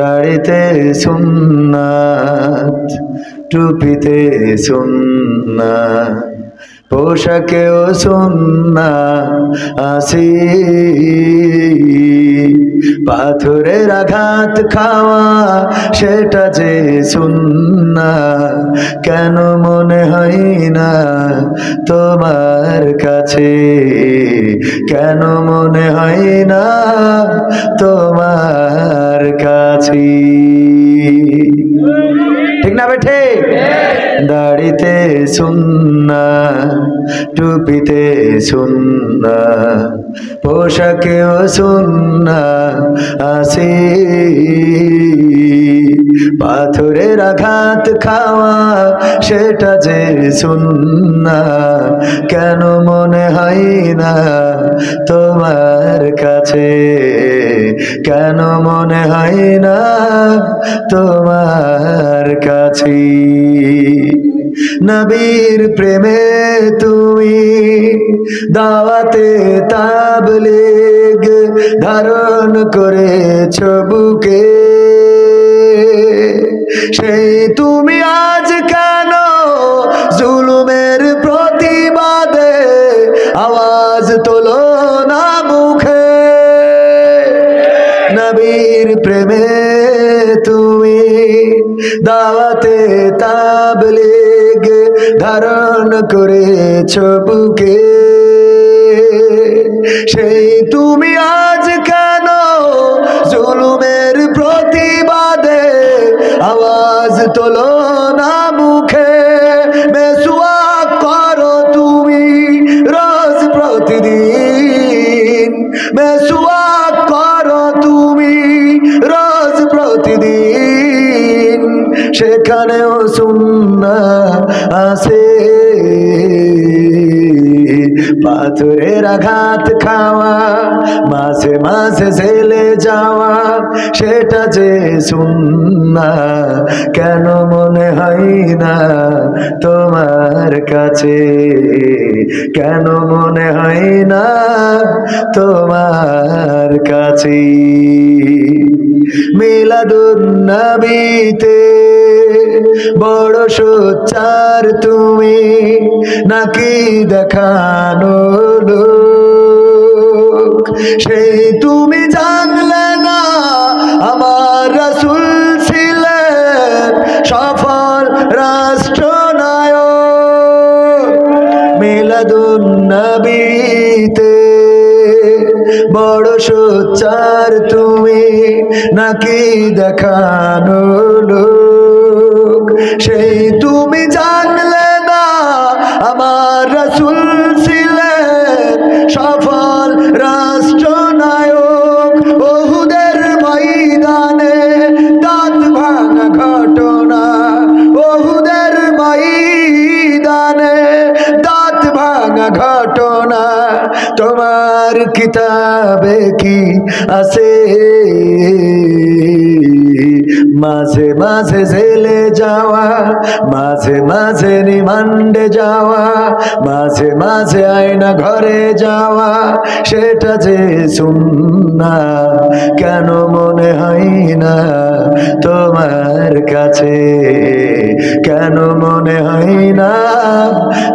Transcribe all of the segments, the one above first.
দাড়িতে সুন্নাত, টুপিতে সুন্নাত, পোশাকেও সুন্নাত আসি। পাথরের আঘাত খাওয়া সেটা যে সুন্নাত, কেন মনে হয় না তোমার কাছে? কেন মনে হয় না তোমার কাছে? ঠিক না বেঠে? দাড়িতে সুন্নাত, টুপিতে সুন্নাত, পোশাকেও সুন্নাত আসি। পাথরের আঘাত খাওয়া সেটা যে সুন্নাত, কেন মনে হয় না তোমার কাছে? কেন মনে হয় না তোমার কাছে? নবীর প্রেমে তুমি দাওয়াতে তাবলীগ ধারণ করেছ বুকে, সেই তুমি আজ কেন জুলুমের প্রতিবাদে আওয়াজ তোলো না মুখে? নবীর প্রেমে তুমি দাওয়াতে তাবলীগ ধারণ করেছ বুকে, সেই তুমি আজ কেন জুলুমের প্রতিবাদে আওয়াজ তোলো না মুখে? মেসওয়াক করো তুমি রোজ প্রতিদিন, মেসওয়াক করো তুমি রোজ প্রতিদিন, সেখানেও সুন্নাত আছে। পাথরের আঘাত খাওয়া, মাঝে মাঝে জেলে যাওয়া সেটা যে সুন্নাত, কেন মনে হয় না তোমার কাছে? কেন মনে হয় না তোমার কাছে? মিলাদুন নবীতে বড় সোচ্চার তুমি, নাকি দেখানো লোক? সেই তুমি জানলে না আমার রাসূল ছিলেন সফল রাষ্ট্রনায়ক। মিলাদুন নবীতে বড় সোচ্চার তুমি, নাকি দেখানো লোক? সেই তুমি জানলে না আমার রাসূল ছিলেন সফল রাষ্ট্রনায়ক। ওহুদের ময়দানে দাঁত ভাঙা ঘটনা, ওহুদের ময়দানে দাঁত ভাঙা ঘটনা তোমার কিতাবে কি আছে? মাঝে মাঝে জেলে যাওয়া, মাঝে মাঝে রিমান্ডে যাওয়া, মাঝে মাঝে আয়না ঘরে যাওয়া সেটা যে সুন্নাত, কেন মনে হয় না তোমার কাছে? কেন মনে হয় না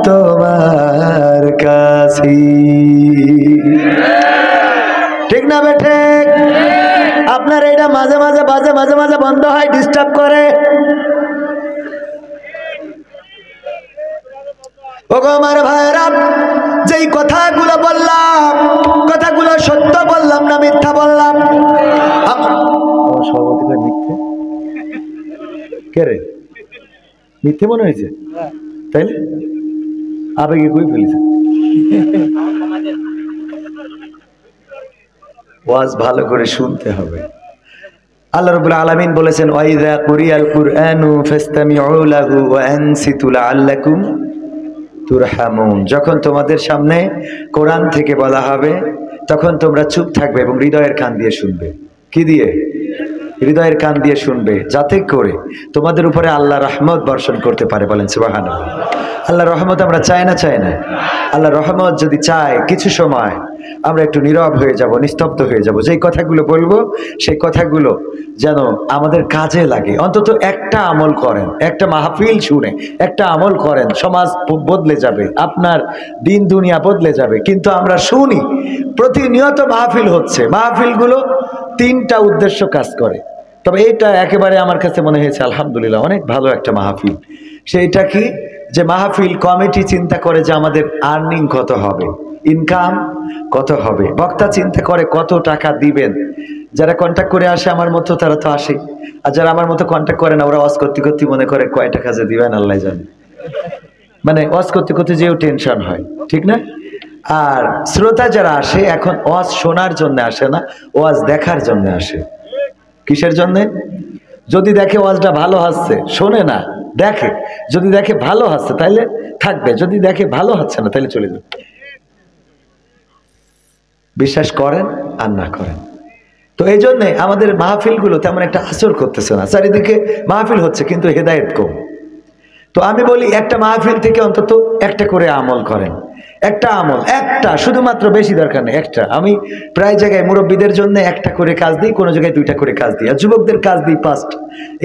তোমার কাছে? ঠিক না বেঠে? আপনার এটা মাঝে মাঝে বাজে, মাঝে মাঝে বন্ধ হয়, ডিস্টার্ব করে। ওগো আমার ভাইরা, যেই কথাগুলো বললাম, কথাগুলো সত্য বললাম না মিথ্যা বললাম? সভাপতি মিথ্যে কে রে? মিথ্যে মনে হয়েছে? তাইলে আবেগে কই ফেলেছে? ওয়াজ ভালো করে শুনতে হবে। আল্লাহ রাব্বুল আলামিন বলেছেন, ওয়াইযা কুরিয়াল কুরআনু ফাসতামিউ লাহু ওয়া আনসিতু লাআল্লাকুম তুরহামুন। যখন তোমাদের সামনে কোরআন থেকে বলা হবে তখন তোমরা চুপ থাকবে এবং হৃদয়ের কান দিয়ে শুনবে। কি দিয়ে? হৃদয়ের কান দিয়ে শুনবে, যাতে করে তোমাদের উপরে আল্লাহ রহমত বর্ষণ করতে পারে। বলেন সুবহানাল্লাহ। আল্লাহ রহমত আমরা চাই না? চাই না? আল্লাহ রহমত যদি চায়, কিছু সময় আমরা একটু নীরব হয়ে যাব, নিস্তব্ধ হয়ে যাব। যেই কথাগুলো বলবো সেই কথাগুলো যেন আমাদের কাজে লাগে। অন্তত একটা আমল করেন, একটা মাহফিল শুনে একটা আমল করেন, সমাজ বদলে যাবে, আপনার দিন দুনিয়া বদলে যাবে। কিন্তু আমরা শুনি প্রতিনিয়ত মাহফিল হচ্ছে, মাহফিলগুলো তিনটা উদ্দেশ্য কাজ করে। তবে এইটা একেবারে আমার কাছে মনে হয়েছে আলহামদুলিল্লাহ অনেক ভালো একটা মাহফিল। সেইটা কি, যে মাহফিল কমিটি চিন্তা করে যে আমাদের আর্নিং কত হবে, ইনকাম কত হবে। বক্তা চিন্তা করে কত টাকা দিবেন। যারা কন্ট্যাক্ট করে আসে আমার মতো তারা তো আসে, আর যারা আমার মতো কন্ট্যাক্ট করে না ওরা ওয়াজ করতে করতে মনে করে কয় টাকা যে দিবেন আল্লাহ জানে। মানে ওয়াজ করতে করতে যেও টেনশন হয়, ঠিক না? আর শ্রোতা যারা আসে এখন ওয়াজ শোনার জন্য আসে না, ওয়াজ দেখার জন্য আসে। কিসের জন্যে? যদি দেখে ওয়াজটা ভালো হচ্ছে শোনে না, দেখে। যদি দেখে ভালো হচ্ছে তাহলে থাকবে, যদি দেখে ভালো হচ্ছে না তাহলে চলে যাবে। বিশ্বাস করেন আর না করেন। তো এই জন্যে আমাদের মাহফিলগুলো তেমন একটা আসর করতেছে না। চারিদিকে মাহফিল হচ্ছে কিন্তু হেদায়েত কম। তো আমি বলি একটা মাহফিল থেকে অন্তত একটা করে আমল করেন। একটা আমল, একটা, শুধুমাত্র বেশি দরকার নেই, একটা। আমি প্রায় জায়গায় মুরব্বীদের জন্য একটা করে কাজ দিই, কোনো জায়গায় দুইটা করে কাজ দিই, আর যুবকদের কাজ দিই পাঁচটা।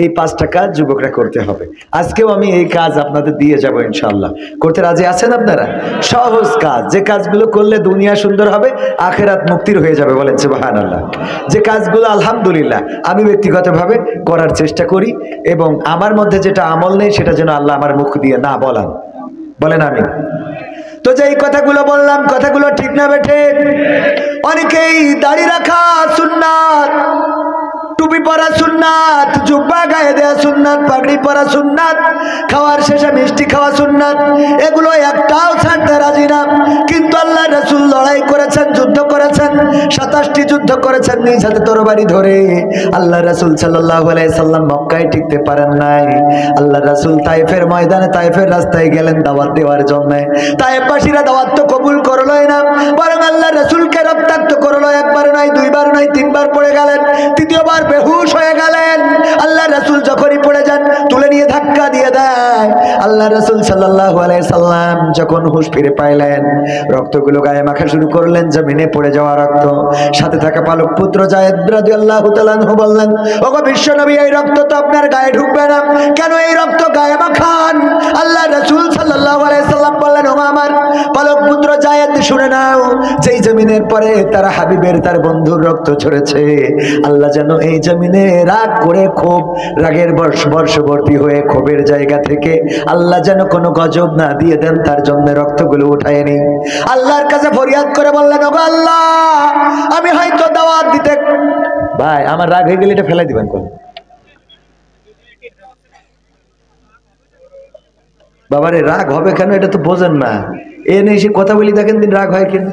এই পাঁচটা কাজ যুবকরা করতে হবে। আজকেও আমি এই কাজ আপনাদের দিয়ে যাব ইনশাআল্লাহ। করতে রাজি আছেন আপনারা? সহজ কাজ, যে কাজগুলো করলে দুনিয়া সুন্দর হবে, আখেরাত মুক্তির হয়ে যাবে। বলেন সুবহানাল্লাহ। যে কাজগুলো আলহামদুলিল্লাহ আমি ব্যক্তিগতভাবে করার চেষ্টা করি, এবং আমার মধ্যে যেটা আমল নেই সেটা যেন আল্লাহ আমার মুখ দিয়ে না বলান। বলেন আমিন। তো যে এই কথাগুলো বললাম, কথাগুলো ঠিক না বেঠে? অনেকেই দাড়ি রাখা সুন্নাত, টুপি পরা সুন্নাত, জুব্বা গায়ে দেয়া সুন্নাত, পাগড়ি পরা সুন্নাত, খাওয়ার শেষে মিষ্টি খাওয়া সুন্নাত, এগুলো একটাও ছাড়তে রাজি না। কিন্তু আল্লাহ রাসূল লড়াই করেছেন, যুদ্ধ করেছেন, 27টি যুদ্ধ করেছেন নিজ হাতে তরবারি ধরে। আল্লাহ রাসূল সাল্লাল্লাহু আলাইহি সাল্লাম মক্কায় টিকতে পারেন নাই। আল্লাহ রাসূল তায়েফের ময়দানে, তায়েফের রাস্তায় গেলেন দাওয়াত দেওয়ার জন্য। তায়েফবাসীরা দাওয়াত তো কবুল করলোই না, বরং আল্লাহ রাসূলকে রক্তাক্ত করলো। একবার নয়, দুইবার নয়, তিনবার পড়ে গেলেন। তৃতীয়বার বেহুশ হয়ে গেলেন। আল্লাহ রাসূল যখনই পড়ে যান তুলে নিয়ে ধাক্কা দিয়ে দেয়। আল্লাহ রাসূল সাল্লাল্লাহু আলাইহি সাল্লাম যখন হুঁশ ফিরে পাইলেন, রক্তগুলো গায়ে মাখা শুরু করলেন, জমিনে পড়ে যাওয়া রক্ত। সাথে থাকা পালক পুত্র যায়েদ রাদিয়াল্লাহু তাআলা আনহু বললেন, ওগো বিশ্বনবী, এই রক্ত তো আপনার গায়ে ঢুকবে না, কেন এই রক্ত গায়ে মাখান? আল্লাহ রাসূল সাল্লাল্লাহু আলাইহি সাল্লাম বললেন, ও আমার পালক পুত্র যায়েদ, শুনে নাও, যেই জমিনের পরে তার হাবিবের, তার বন্ধুর রক্ত ঝরেছে, আল্লাহ যেন এই জমিনে রাগ করে, ক্ষোভ, রাগের বর্ষবর্তী হয়ে ক্ষোভের জায়গা থেকে আল্লাহ যেন কোনো গজব না দিয়ে দেন, তার জন্য রক্তগুলো উঠায় নি। আল্লাহর কাছে ফরিয়াদ করে বললেন, ওগো আল্লাহ, আমি হয়তো দাওয়াত দিতে, ভাই আমার রাগ হয়ে গেলে এটা ফেলাই দিবেন কোন? বাবারে রাগ হবে কেন এটা তো বোঝেন না। এ নিয়ে এসে কথা বলি দেখেন দিন রাগ হয় কেন।